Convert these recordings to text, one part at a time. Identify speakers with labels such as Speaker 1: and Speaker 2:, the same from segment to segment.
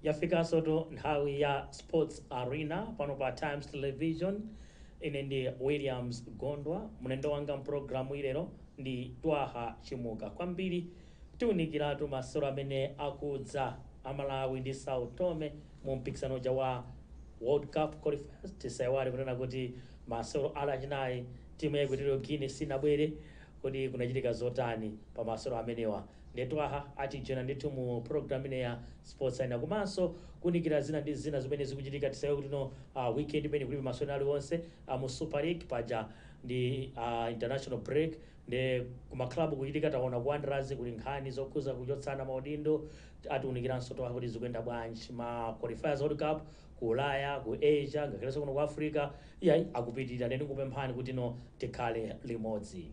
Speaker 1: yafika soto nthawi ya sports arena pano pa Times Television. Ine ndi Williams Gondwa, mlendo wanga mpulogalamu ilero ndi Twaha Chimuka. Kwambiri tiunikiratu masewero amene akudza amalawi ndi Sao Tome mu mpikisano wa World Cup qualifiers. Tisaiwale kunena kuti masewero alachinayi timu ya Equatorial Guinea sinabwere, kuti kunachitika zotani pa masewero amenewa. Ndetwaha atijena ndithu mu program ine ya sports arena, komanso kunikira zina ndi zina zimene zikuchitika. Tisawe kuti weekend imene kulibe masewero aliwonse mu Super League paja ndi international break, ndi kumaklabu kuchitika taona ku Wanderers kuli nkhani zokhuza kuchotsana maudindo. Atiunikiranso Twaha kuti zikuyenda bwanji ma qualifiers World Cup ku Ulaya, ku Asia, ngakhalenso kuno ku Africa. Iyayi akupitirira, ndi kupemphani kuti tikhale limodzi.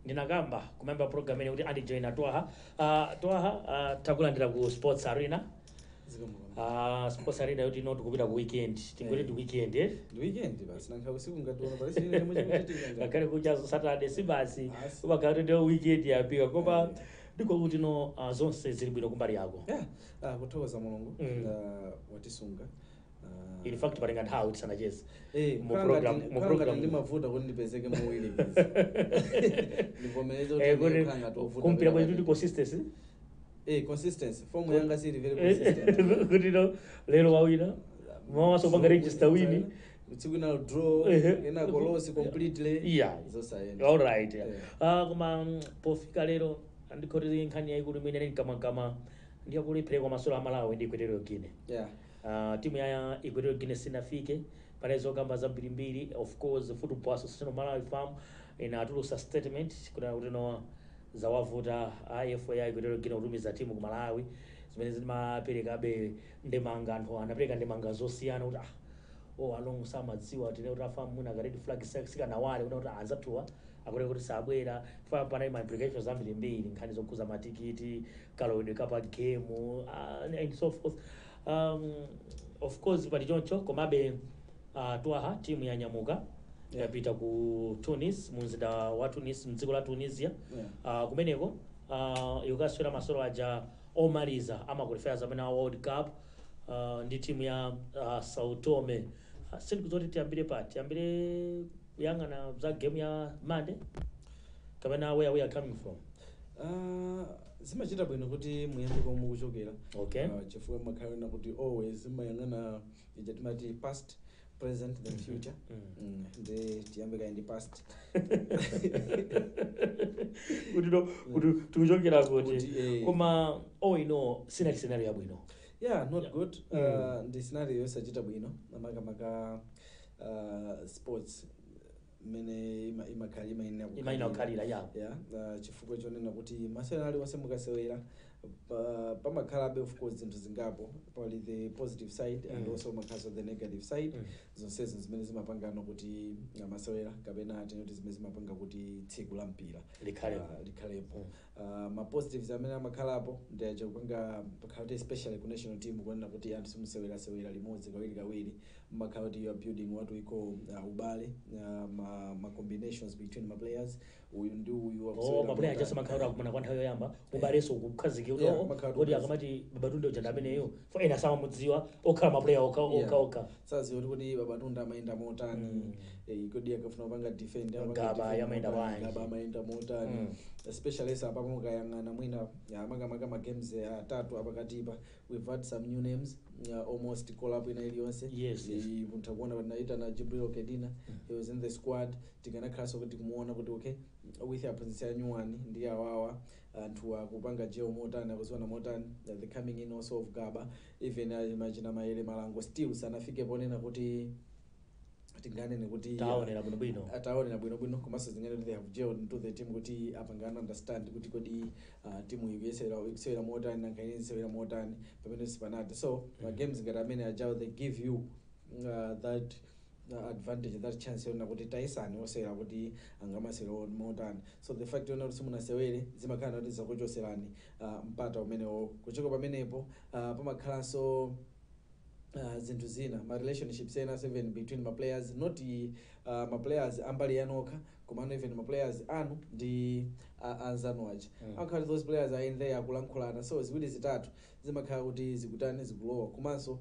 Speaker 1: Ndinagamba kumemba program ine kuti andijoina Twaha. Twaha takulandira ku sports arena. Sports arena yoti tikupita ku weekend, tingoti ndi weekend
Speaker 2: weekend basi nankha usiku ngationa pale sine chomwe chikuchitika
Speaker 1: ngakhale kucha Saturday si basi ubakati ndi weekend yapika koma ndiko kuti zonse zili bwino kumbali yako.
Speaker 2: Kuthokoza Mulungu watisunga.
Speaker 1: In fact palinga nthawi tisanacheze
Speaker 2: mu program ndimavuta kuti ndipezeke mu wili ndivomereza kuti ndikanga tovuta
Speaker 1: kumpira bwe kuti consistency
Speaker 2: consistency form yanga sili very consistent
Speaker 1: kuti lero wawina mwaso panga register wini
Speaker 2: utsikwina draw ena kolosi completely zosaenda
Speaker 1: all right koma pofika lero andikhoti nkhani yaikulu imene kama ndiyakulephere kwa masewero amalawi ndi Equatorial Guinea. Timu ya Equatorial Guinea sinafike palezo kamba za mbirimbiri. Of course Football Association of Malawi FAM inatulusa statement kuna kuti zawavuta IFA ya Equatorial Guinea kutumiza timu ku Malawi zimene zimaperekabe ndemanga. Anthu anapereka ndemanga zosiyana kuti alongo samadziwa tine kuti afamu mwina ka red flag sikanawale kuti anzathuwa akule kuti sabwera fa pana ma implications zambirimbiri, nkhani zokhuza matikiti, kalowedwe kapa game and so forth. Of course pali choncho komabe Twaha timu ya nyamuka yapita ku Tunis, mumzinda wa Tunis, mdziko la Tunisia. Kumeneko yukaswera masewero aja omaliza ama qualifiers amene World Cup ndi timu ya Sao Tome. Sindikuzoti tiyambire pati, tiyambire kuyang'ana za game ya Monday kapena where we are coming from.
Speaker 2: Zimachita bwino kuti muyambe komwe mukuchokera. Chifukwa makhalena kuti always mayang'ana ija timati past, present, then future. Ndi tiyambe kayi ndi past
Speaker 1: kuti tikuchokera kuti koma sinali scenario yabwino.
Speaker 2: Not good. Ndi scenario yosachita bwino makamaka sports mene
Speaker 1: imaina kukhalira
Speaker 2: chifukwa chonena kuti masewera ali wonse mukasewera pamakhalabe of course zinthu zingapo, pali the positive side and also makhaso the negative side. Zonsezo zimene zimapangano kuti masewera kapena tinoti zimene zimapanga kuti tsiku la mpira likhalepo. Ma positives amene amakhalapo ndi aja kupanga pakhalati especially ku national team kuonena kuti anthu simusewera limodzi kawiri makhala kuti you are building what we call ubale, ma combinations between ma players. Uyu ndi uyu
Speaker 1: ma players just makhala kumana kwa nthawi yoyamba ubaleso kukhazikira kuti akamati Babatunde ujanda ameneyo for ena sama mudziwa okhala ma player oka
Speaker 2: sazi kuti Babatunde amaenda motani ikodi akafuna kupanga defend
Speaker 1: Gaba
Speaker 2: amaenda motani especially sapa mukayang'ana mwina makamaka ma games atatu apakatipa. We've had some new names almost call up ina iliyonse. Munthu akuona kuti naita na Jibril Kedina, he was in the squad. Tikanakhaso kuti kumuona kuti okay with a position nyuwani ndi awawa anthu akupanga jeo motani akuziwana motani. The coming in also of Gaba, even imagine Maele Malango still sanafike ponena kuti tingane nekuti ataonera bwino komanso zingane they have gelled into the team kuti apangana understand kuti kodi timu ikuyesera motani nankaini isewera motani pamene sipanati. So games ngati amene ajao they give you that advantage that chance yona kuti taisani osewera kuti angamasewera motani. So the fact yona kuti simunasewere zimakhala kuti zakuchoserani mpata umenewo. Kuchoka pamenepo pamakhalanso zinthu zina ma relationships ena even between ma players, not ma players ambali yanokha komano even ma players anu ndi anzanu aja. Amakhala those players are in there akulankhulana, so ziwiri zitatu zimakhala kuti zikutani zikulowa. Komanso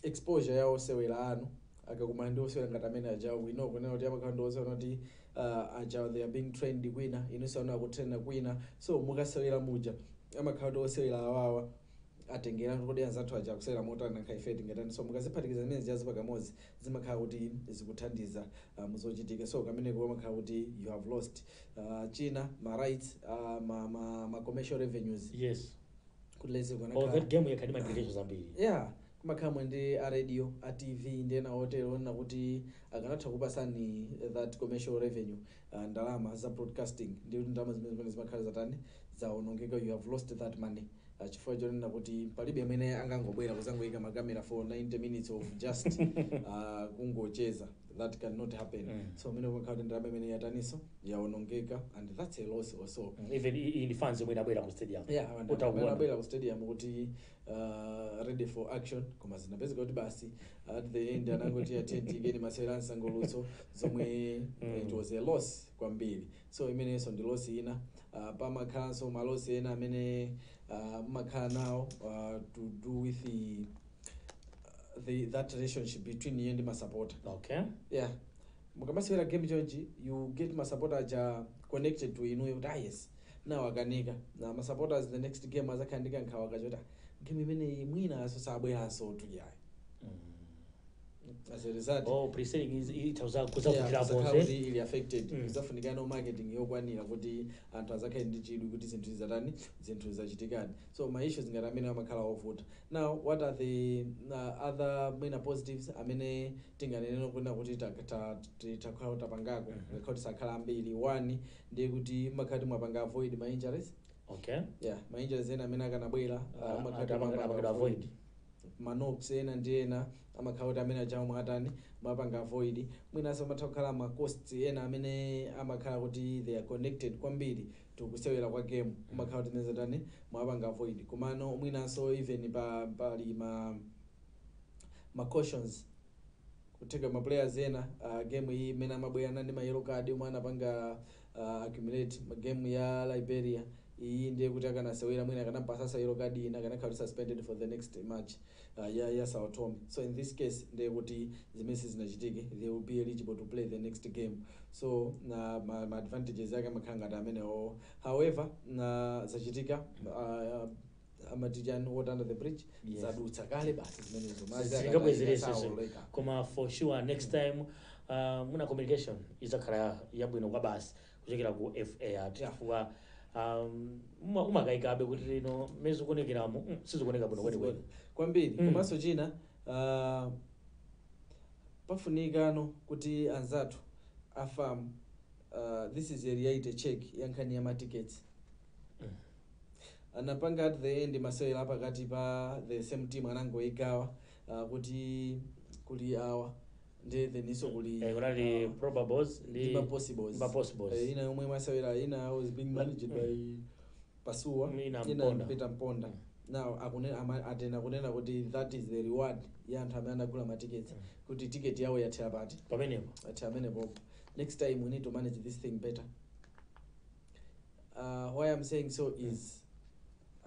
Speaker 2: exposure ya osewera anu akakumana ndi osewera ngati amene ajawo we know kunena kuti amakhala ndi osewera kuti ajawo they are being trained kwina, inunso anu akutraina kwina, so mukasewera muja amakhala ndi osewera awawa atengera kodi anzathu aja kusewera motani nakhaifeti ngatani. So mukaziphatikiza zimene zijazi pakamodzi zimakhala kuti zikuthandiza muzochitika. So kameneko amakhala kuti you have lost china ma rights ma commercial revenues.
Speaker 1: Yes,
Speaker 2: kuti lezi
Speaker 1: that game yakadi magretations zambiri.
Speaker 2: Yeah, kumakhala ndi a radio a TV ndena hotelo na kuti akanatha kupasani that commercial revenue ndalama za broadcasting ndi kuti ndalama zimene zimakhala zatani zaonongeka. You have lost that money. Chifukwa chonena kuti palibe amene angangobwera kuzangoyika makamera for 90 minutes of just kungocheza. That cannot happen. So mene kumakhala ndalama imene yataniso yaonongeka, and that's a loss also.
Speaker 1: Even in fans when abwera ku stadium.
Speaker 2: Yeah, when abwera ku stadium kuti ready for action koma zinapezeka kuti basi at the end anangoti attend igeni masewera nsangolutso zomwe it was a loss kwambiri. So imeneso ndi loss ina. Pamakhalanso malosi ena amene makhala nawo to do with that relationship between you and my supporter.
Speaker 1: Okay.
Speaker 2: Yeah. Mukamasewera game chonchi you get my supporter aja connected to inuyo kuti yes now akanika na ma supporters the next game azakhandika nkhawa kachota game imene mwina aso sabweranso tuyayi. As a result,
Speaker 1: pre-selling is itauza kuzakukira
Speaker 2: bonse ili affected. Kuzafunika no marketing yokwanira kuti anthu azakhe ndi chidwi kuti zinthu zizatani zinthu zachitikani. So my issues ngaramene amakhala ovuta. Now what are the other main positives amene tinganene kuna kuti takhala tapangako kuti sakhala ambiri. One ndi kuti makhati mwapanga avoid my injuries.
Speaker 1: Okay.
Speaker 2: Yeah, my injuries ena amene akanabwera
Speaker 1: makhati mwapanga avoid.
Speaker 2: Manops ena ndi ena amakhala kuti amene ajawo mwatani mwapanga avoid. Mwinaso amatha kukhala ma costs ena amene amakhala kuti they are connected kwambiri to kusewera kwa game amakhala kuti mezatani mwapanga avoid. Komano mwinaso even pali ma cautions kuteka ma players ena game hii mena mabwera nandi ma yellow card umwe anapanga accumulate game ya Liberia iyi ndiye kuti akanasewera mwina akanapasa yellow card ina akanakhala suspended for the next match ya Sao Tome. So in this case ndiye kuti zimene zinachitike they will be eligible to play the next game. So na ma advantages yake makhala ngati amene however na zachitika amatijani water under the bridge.
Speaker 1: Yes.
Speaker 2: Zadutsa kale basi zimenezo
Speaker 1: mazikabwezerese koma for sure next time muna communication izakhala yabwino kwa basi kuchokera ku FA atifuwa umakaikabe kuti lino mezo kuonekeramo sizokuoneka bwino kwenikweni
Speaker 2: kwambiri. Komanso china pafunikano kuti anzathu afamu this is a reality check yankhani ya ma tickets. Anapanga at the end masewera pakati pa the same team anangoigawa kuti kuli awa then iso kuli
Speaker 1: kunali probables ndi possibles
Speaker 2: ina yomwe masewera ina was being managed by Pasua ina Peter Mponda. Now atena kunena kuti that is the reward ya anthu amene anagula ma tickets kuti ticket yawo yathera pati
Speaker 1: pamenepo
Speaker 2: amenepo. Next time we need to manage this thing better. Why I'm saying so is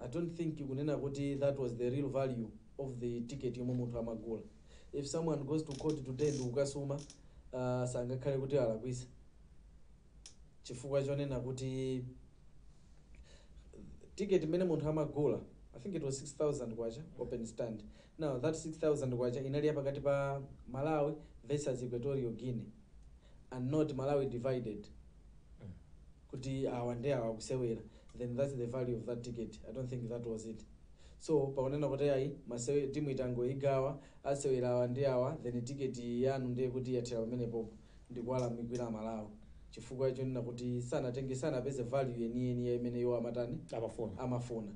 Speaker 2: I don't think you kunena kuti that was the real value of the ticket yomwe munthu amagula. If someone goes to court today ndi ukasuma sangakhale kuti alakwisa chifukwa chonena kuti ticket imene munthu amagula I think it was 6,000 kwacha open stand. Now that 6,000 kwacha inali pakati pa Malawi versus Equatorial Guinea and not Malawi divided kuti awande akusewera, then that's the value of that ticket. I don't think that was it. So paonena kuti ayi masewe timu itango igawa asewera awande awa then ticket yanu ndiye kuti yathera pamene popo ndikwala mikwira Malawi chifukwa icho nina kuti sana pese value yeni imene yo amatani amafuna.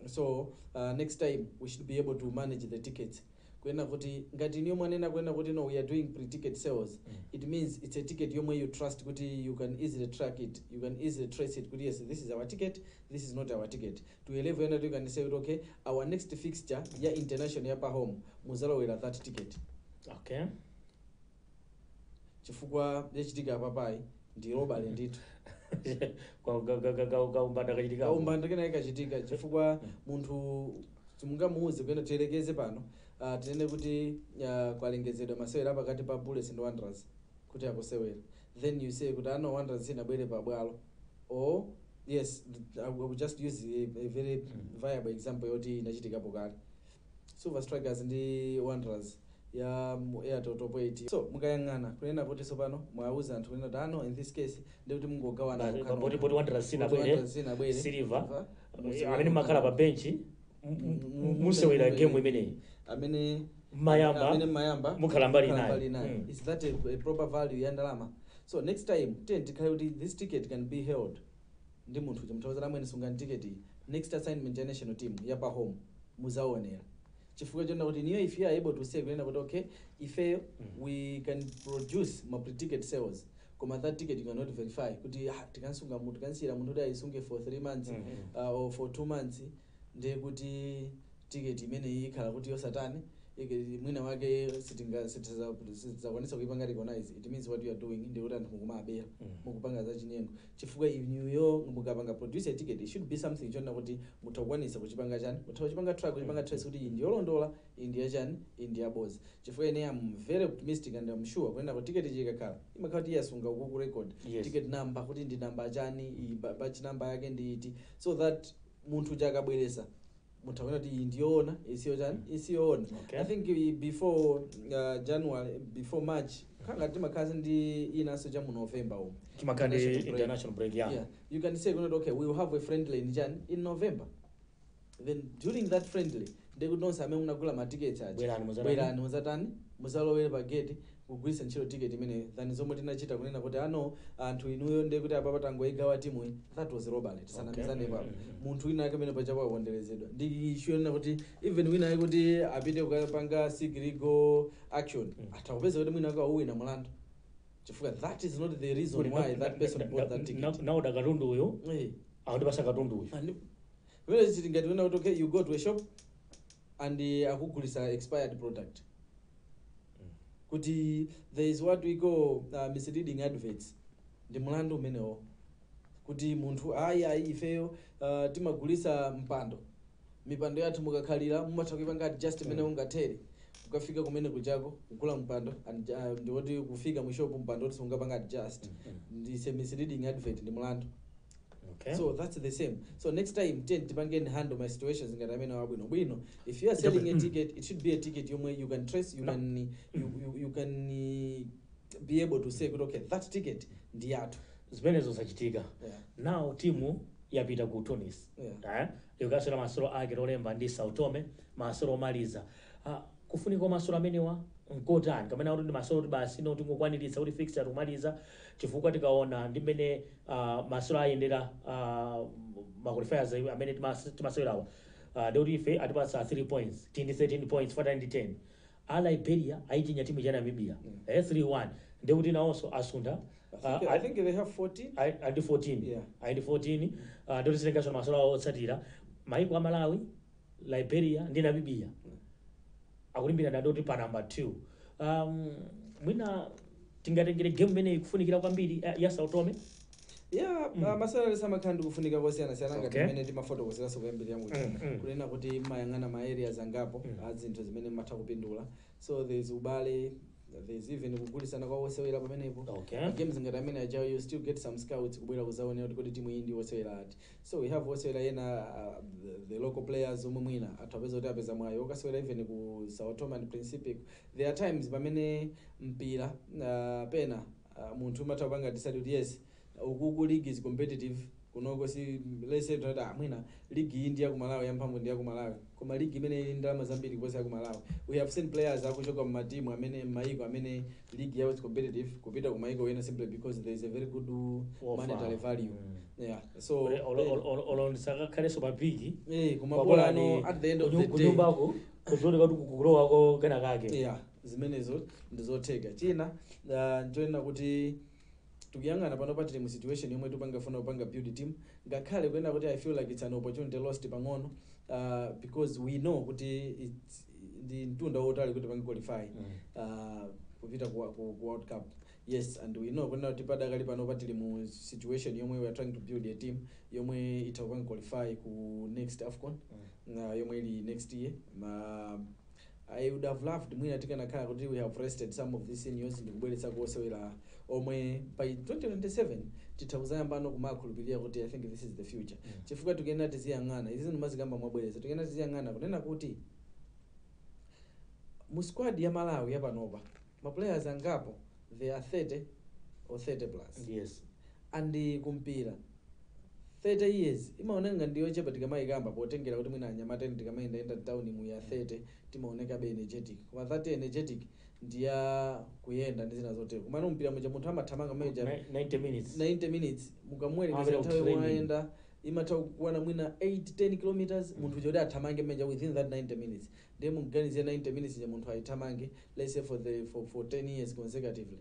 Speaker 2: So next time we should be able to manage the tickets kwenda kuti ngati niyo mwanena kwenda kuti no we are doing pre-ticket sales, it means it's a ticket yomwe you trust kuti you can easily track it, you can easily trace it kuti yes this is our ticket, this is not our ticket, to a level you can say okay our next fixture ya international ya pa home muzalowera that ticket.
Speaker 1: Okay,
Speaker 2: chifukwa yachitika papai ndi robale ndithu
Speaker 1: umbanda
Speaker 2: kena ikachitika chifukwa munthu simungamuuze kwenda tiyerekeze pano tinene kuti kwalengezedwa masewera pakati pa Bullets and Wanderers kuti akusewera, then you say kuti ano Wanderers inabwere pabwalo, or yes I will just use a very viable example yoti inachitikapo kale Silver Strikers ndi Wanderers ya Airtel top 8. So mukayangana kunena kuti sopano mwauza anthu kunena tano in this case ndikuti mungogawana
Speaker 1: body Wanderers sinabwere Silver amene makhala pa bench musewera game imeneyi amene mayamba mukhala mbali nayo.
Speaker 2: Is that a proper value ya ndalama? So next time tikhale kuti this ticket can be held ndi munthu chimutawazana mwene sungani ticket next assignment ya national team ya pa home muzaonera chifukwa chona kuti niyo if you are able to say kwenda kuti okay if we can produce my pre-ticket sales koma that ticket you cannot verify kuti tikansunga munthu kansira munthu kuti aisunge for 3 months or for 2 months ndiye kuti ticket imene ikhala kuti yosatani mwina wake sitingakwanisa kuipanga recognize, it means what you are doing ndiye kuti anthu mukumabera mukupanga za chinyengo chifukwa inuyo mukapanga produce a ticket it should be something chona kuti mutakwanisa kuchipanga chani mutachipanga track kuchipanga trace kuti ndi yolondola India chani India boss chifukwa ine am very optimistic and I'm sure kwenda ku ticket chikakhala imakhala kuti yasunga ku record ticket number kuti ndi number chani batch number yake ndi iti so that munthu jakabweresa mutaona kuti ndiona isiyo chani isiyoona. I think before January before March kanga timakhazi ndi inaso cha mu November
Speaker 1: timakande international break
Speaker 2: yeah you can say okay we will have a friendly in November, then during that friendly they could not amene munagula ma tickets aja bwerani muzatani muzalowera pa gate kugwisa ntchito ticket imene than zomwe tinachita kunena kuti ano anthu inuyo ndiye kuti apa patangoigawa timu that was robbery tisanamizane papo munthu wina yake amene pachapo akonderezedwa ndi issue yona kuti even wina yake kuti apite kukapanga legal action atakupeza kuti mwina wake wawina mulandu chifukwa that is not the reason why that person bought that ticket.
Speaker 1: Now da katundu uyo aundi basa katundu uyo
Speaker 2: vile chitingati wena kuti okay you go to a shop and akugulisa expired product kuti there is what we call misleading adverts ndi mulandu umenewo kuti munthu ayi ifeyo timagulisa mipando yathu mukakhalira mumatha kuipanga adjust imene ungathere ukafika kumene kujako kugula mpando ndi woti kufika mu shop mpando oti ungapanga adjust ndi misleading advert ndi mulandu.
Speaker 1: Okay.
Speaker 2: So that's the same. So next time tipange handle my situations ngati amene wabwino if you are selling a ticket it should be a ticket you can trace you can be able to say okay that ticket ndi yathu
Speaker 1: zimenezo zachitika. Now timu yapita ku Tunis yokasera masolo ake lolemba ndi Sao Tome masolo maliza kufunika masolo amenewa nkotani kamene kuti masolo basi no tingokwaniritsa kuti fixture kumaliza chifukwa tikaona ndi mmene masolo ayendera qualifiers amene timasewerawa ndikuti ife atipatsa 3 points 13 points 410 Liberia ayichinya timu ya Namibia 3-1 ndikuti nawonso asunda
Speaker 2: I think they have 14
Speaker 1: and 14 and 14 ndikuti silingaso masolo otsatira maiko a Malawi Liberia ndi Namibia akulimbira ndoti pa number 2 mwina tingatengere game imene ikufunikira kwambiri ya Sao Tome masala samakhandu kufunika kosiyana siyana ngati imene timafotokozeraso kuyambirira kunena kuti mayang'ana ma areas angapo azinthu zimene matha kupindula so there is ubale there's even kugulisana kwa wosewera pamenepo games ngati amene ajawo you still get some scouts kubwera kuzaonera kuti timu iyi ndi wosewera ati so we have wosewera yena the local players omwe mwina atapeza kuti apeza mwayo okasewera even ku Sao Tome and Principe there are times pamene mpira pena munthu matha kupanga decide kuti yes ukuku league is competitive kunoko si let's say that mwina league iyi ndi ya ku Malawi yamphamvu ndi ya ku Malawi koma league imene ili ndalama zambiri kuposa ya ku Malawi we have seen players akuchoka mu matimu amene maiko amene league yawo is competitive kupita ku maiko wena simply because there is a very good monetary value so on saka kale so mapiki
Speaker 2: kumabola no at the end of the day
Speaker 1: kuzooneka kuti kukulowako kena kake.
Speaker 2: Yeah, zimenezo ndizotheka. China njoyena kuti tukuyang'ana pano patili mu situation yomwe tupangafuna kupanga build team ngakhale kuyenda kuti I feel like it's an opportunity lost pang'ono because we know kuti it's the mtunda wotali kuti pange qualify kupita ku World Cup. Yes, and we know kuna kuti padakali pano patili mu situation yomwe we are trying to build a team yomwe itakupanga qualify ku next AFCON yomwe ili next year. I would have loved mwina tikanakhala kuti we have rested some of these seniors ndikubweretsa kuosewera omwe by 2027 titawuzayambano kumakhulupirira kuti I think this is the future. Chifukwa tukena tiziyang'ana izi ndimazikamba mwabwereza tukena tiziyang'ana kunena kuti mu squad ya Malawi yapanopa ma players angapo they are 30 or 30 plus.
Speaker 1: Yes.
Speaker 2: And kumpira 30 years imaoneka ndiyo chepa tikamayikamba potengera kuti mwina anyamata tikamaenda town mu ya 30 timaoneka be energetic. Koma 30 energetic ndiya kuyenda ndi zina zote. Kumano mpira mmoja munthu amathamanga meja 90 minutes mukamwelekeza nthawi yoyenda imatha kuwana mwina 8-10 kilometers munthu jodi athamange meja within that 90 minutes. Ndiye muganize 90 minutes ya munthu aithamange let's say for 10 years consecutively.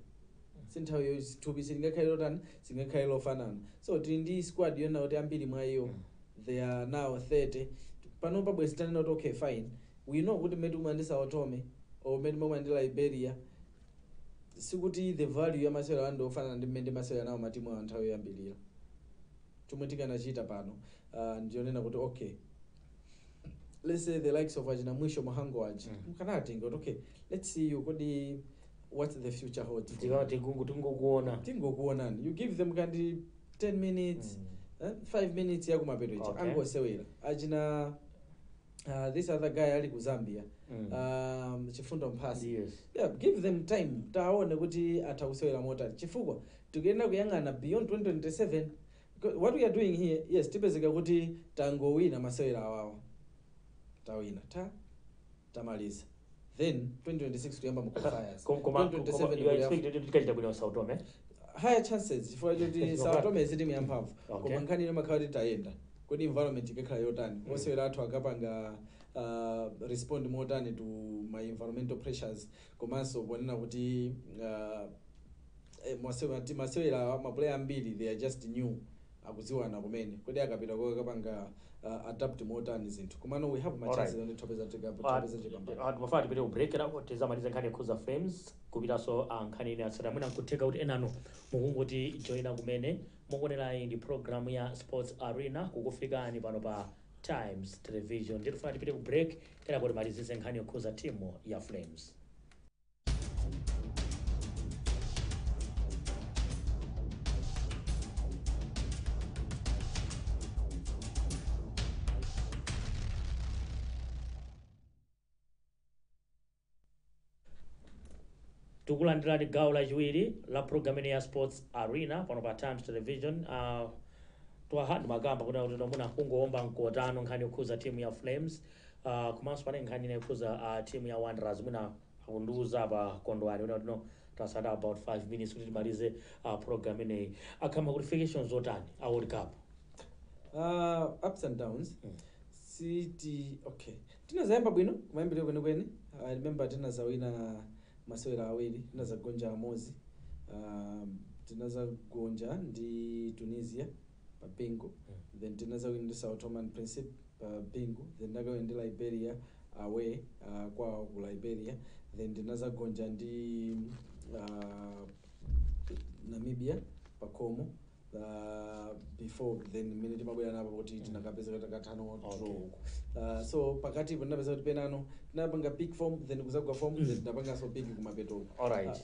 Speaker 2: Sinthawi yo thupi singakhailo tani singakhailo fanana. So tindi squad yona kuti ambiri mwa iyo they are now 30 pano pabwezi tani not okay fine. We know kuti medu mandisa otome or medu mandila Liberia sikuti the value ya masewera ando ofana ndi mmene masewera nawo matimu a nthawi yambirira chomwe tikanachita pano ndionena kuti okay let's say the likes of Ajina Mwisho Mahango aji mukanatenga kuti okay let's see you kodi what the future holds. Tingokuona you give them kandi 10 minutes 5 minutes ya kumapeto ichi angosewera Ajina this other guy ali ku Zambia Chifundo Mphasi. Yeah, give them time taone kuti atakusewera mota chifukwa tukenda kuyang'ana beyond 2027 what we are doing here. Yes, tipezeka kuti tangowina masewera awawa tawina tamaliza then 2026 tuyamba mu qualifiers.
Speaker 1: 2027 you expect tikachita bwino Sao Tome
Speaker 2: higher chances for kuti Sao Tome zitimu yamphamvu koma nkhani ino makhala tayenda kodi environment ikakhala yotani osewera athu akapanga respond motani to my environmental pressures komanso kuonena kuti masewera maplayer ambiri they are just new akuziwana kumene kodi akapita kwa akapanga adapt motani zinthu kumano we have my chances on the topeza chipamba
Speaker 1: mafati pete break up tezamaliza nkhani yakhoza Flames kupita so nkhani ine asira mwina nkuteka kuti enano mukungoti joina kumene mukuonera ndi program ya Sports Arena kukufikani pano pa Times Television. Ndifuna tipite ku break kana kuti malizise nkhani yakhoza timu ya Flames. Tukulandirani gawo lachiwiri la program ya Sports Arena pano pa Times Television. Twahandi magamba kuna kuti muna kungoomba mkotano nkhani yokhuza timu ya Flames komanso pane nkhani yokhuza timu ya Wanderers muna akundiuza pa kondwani kuti no tasada about 5 minutes kuti timalize program ineyi. Akhama qualifications zotani a World Cup
Speaker 2: ups and downs. City okay tinazayamba bwino kumayambiriro kwenikweni. I remember tinazawina masewera awiri tinazagonja amozi tinazagonja ndi Tunisia pa Bingu then tinazawina ndi Sao Tome and Principe pa Bingu then nakawina ndi Liberia away kwa ku Liberia then tinazagonja ndi Namibia pa Como before then mine timabwera napo kuti tinakapeza katano draw. So pakati ipo ndinapeza kuti penano tinapanga big form then kuzagwa form then tinapanga so big kumapeto.
Speaker 1: Alright.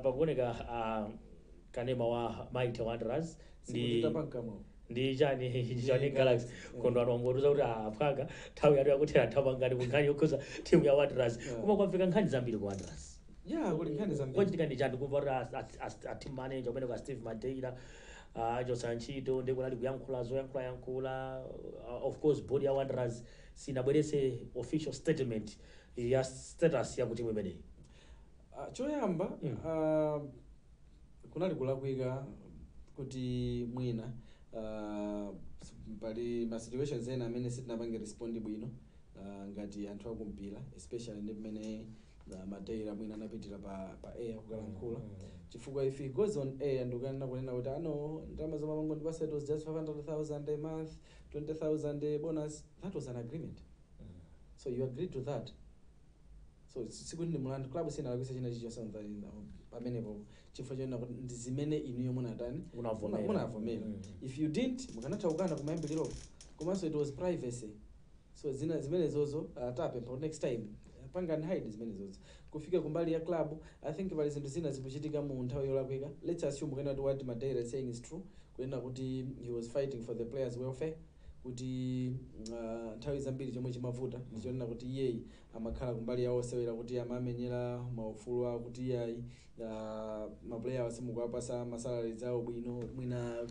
Speaker 1: Pakuoneka kanema wa Mighty Wanderers ndi chani Galaxy kondwano ngoruza kuti apanga tawi yatu yakuti atapangani kunkhani yokhoza timu ya Wanderers koma kwafika nkhani zambiri ku Wanderers.
Speaker 2: Yeah, kuli nkhani zambiri.
Speaker 1: Kwachitika ndi chani kumva a team manager umene kwa Steve Madeira Josa Nchito ndi kunali kuyankhula of course body ya Wanderers sinabwerese official statement ya status ya kuti imeneyi.
Speaker 2: Choyamba kunali kulakwika kuti mwina pali ma situations ena amene sitinapange respond bwino ngati anthu akumpira especially ndi pamene Madeira mwina anapitira pa air kukalankhula chifukwa if he goes on air ndikukanena kunena kuti ndalama zomwe amangondipasa it was just 500,000 a month, 20,000 bonus. That was an agreement. So you agreed to that. So sikuti ndi mulandu club sinalakwisa china chicho something pamenepo chifukwa chona kuti ndi zimene inuyo munatani munavomera. If you didn't mukanatha kukana kumayambiriro komanso it was privacy. So zimene zozo tapempha next time pangani hide zimene zozo kufika kumbali ya club. I think pali zinthu zina zikuchitika mu nthawi yolakwika. Let's assume kuti what Madeira is saying is true, kunena kuti he was fighting for the players welfare, kuti nthawi zambiri chomwe chimavuta ndichonena kuti iye amakhala kumbali yawo osewera kuti amamenyera maufulu awo kuti iyayi maplayer asimukuwapasa masalaries awo bwino mwina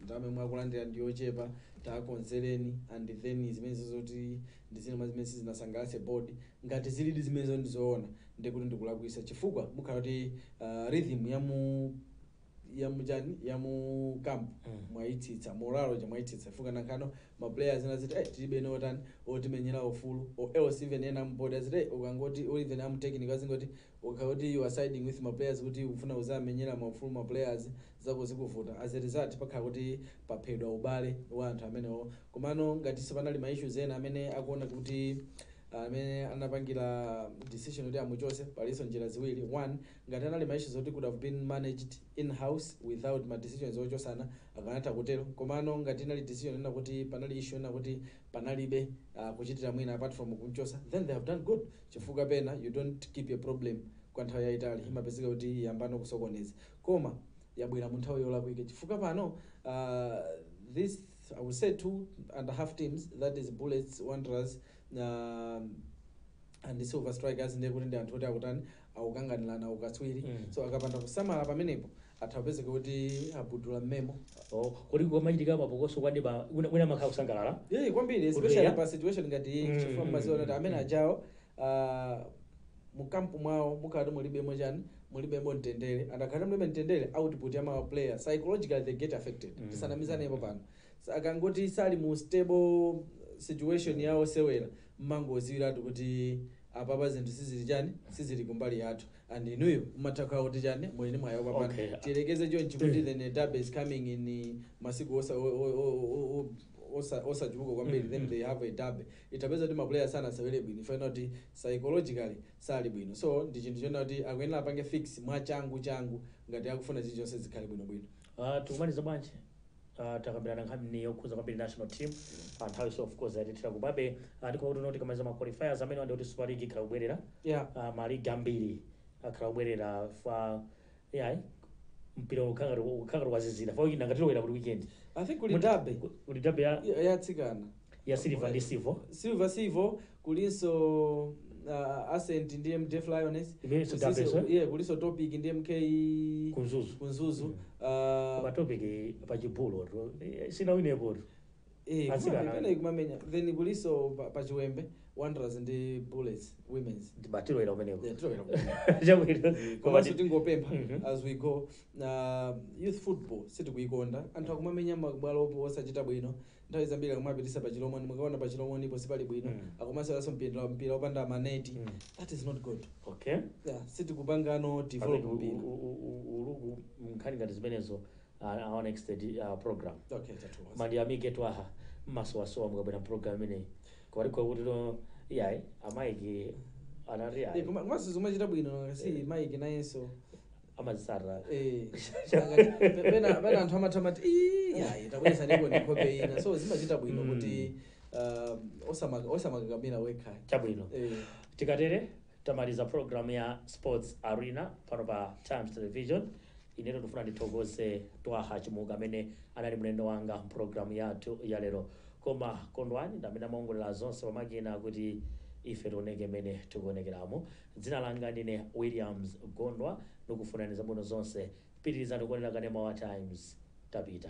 Speaker 2: ndame mwakulandira ndiyochepa takonzereni and then zimene zoti ndizina zimene zinasangalatsa board ngati zilidi zimene ndizoona ndikuti ndikulakwisa chifukwa mukhala kuti rhythm ya mu camp mwaitsitsa moralo chamwaitsitsa fuka nankano ma players anaziti tilibe notani otimenyera ufulu or else even ena mboard aziti ukangoti or even am technical azingoti ukauti you are siding with my players kuti ufuna uzamenyera maufulu ma players zako zikuvuta as a result pakhala kuti paphedwa ubale wa anthu amenewo komano ngati sipanali ma issues ena amene akuona kuti amene anapangira decision kuti amuchose paliso njira ziwiri. One, ngati anali ma issues kuti could have been managed in house without ma decisions ochosana akanatha kutero komano ngati inali decision ena kuti panali issue ena kuti panalibe kuchitira mwina apart from kumchosa, then they have done good chifukwa pena you don't keep a problem kwa nthawi yaitali imapezeka kuti yambano kusokoneza koma yabwera mu nthawi yolakwika chifukwa pano this I would say 2.5 teams, that is Bullets, Wanderers and the Silver Strikers ndekuti ndi anthu oti akutani akukanganirana ukatswiri. So akapanda kusamala pamenepo athapezeka kuti abudula mmemo
Speaker 1: kodi kumachitika mapokoso kwadiba wina makhala kusangalala
Speaker 2: kwambiri especially pa situation ngati chifukwa maziwa kuti amene ajawo mu kampu mwawo mukhala mulibemo chani mulibemo mtendere andakhala mulibe mtendere output ya ma player psychologically they get affected. Tisanamizane ipo pano akangoti sali mu stable situation yawo sewera mmangoziwiratu kuti apapa zinthu sizili chani sizili kumbali yathu and inuyo umathakhala kuti chani mulini mwayo papano tiyerekeze chonchi kuti the derby is coming in masiku osachibuka kwambiri then they have a derby itapeza kuti maplayer sana asewere bwino ifana kuti psychologically sali bwino. So ndi chinthu chona kuti akuyenera apange fix mwa changu ngati akufuna chilichonse zikhale bwino.
Speaker 1: Tikumaliza bwanji takambirana nkhani yokhuza kwambiri national team nthawi so of course yatithira kubabe ndikuti noti kamaliza ma qualifiers amene wandi kuti Super League ikhala kubwerera maligi ambiri akhala kubwerera fa mpira ukhanga wazizira fa wina ngatilowera kuti weekend
Speaker 2: I think kuli derby yatsikana
Speaker 1: ya Silver ndi
Speaker 2: Silver kulinso Ascent ndi MDF Lioness kuliso Topic ndi MK Kunzuzu
Speaker 1: kwa Topic pa Chibulo sina winepo
Speaker 2: pena ikumamenya then kuliso pa Chiwembe Wanderers ndi Bullets women's
Speaker 1: ndibatilowera umenepo
Speaker 2: komanso tingopempha as we go youth football sitikuikonda anthu akumamenya mabwalo osachita bwino nthawi zambiri akumapitisa pa Chilomoni mukaona pa Chilomoni ipo sipali bwino akumasalaso mpira opanda maneti. That is not good.
Speaker 1: Okay,
Speaker 2: sitikupangano develop mpira
Speaker 1: uluku nkhani ngati zimenezo our next program.
Speaker 2: Okay, that was
Speaker 1: mandi amike twaha masowasowa mukabwera program imeneyi kwaliko kuti amaiki anaria
Speaker 2: komanso zomachita bwino si maiki nayenso
Speaker 1: amazisara
Speaker 2: pena anthu amathamati tabweza ndipo ndikhope ina so zimachita bwino kuti osamakakamira wekha
Speaker 1: chabwino. Tikatere tamaliza program ya Sports Arena pano pa Times Television. Inero ndifuna ndithokoze Twaha Chimuka amene anali mlendo wanga program yathu ya lero koma kondwani ndamene amaongolera zonse pamakina kuti ife tioneke mene tikuonekeramo. Dzina langa ndine Williams Gondwa ndikufunani zabwino zonse. Pitirizani kuonera kanema wa Times tapita.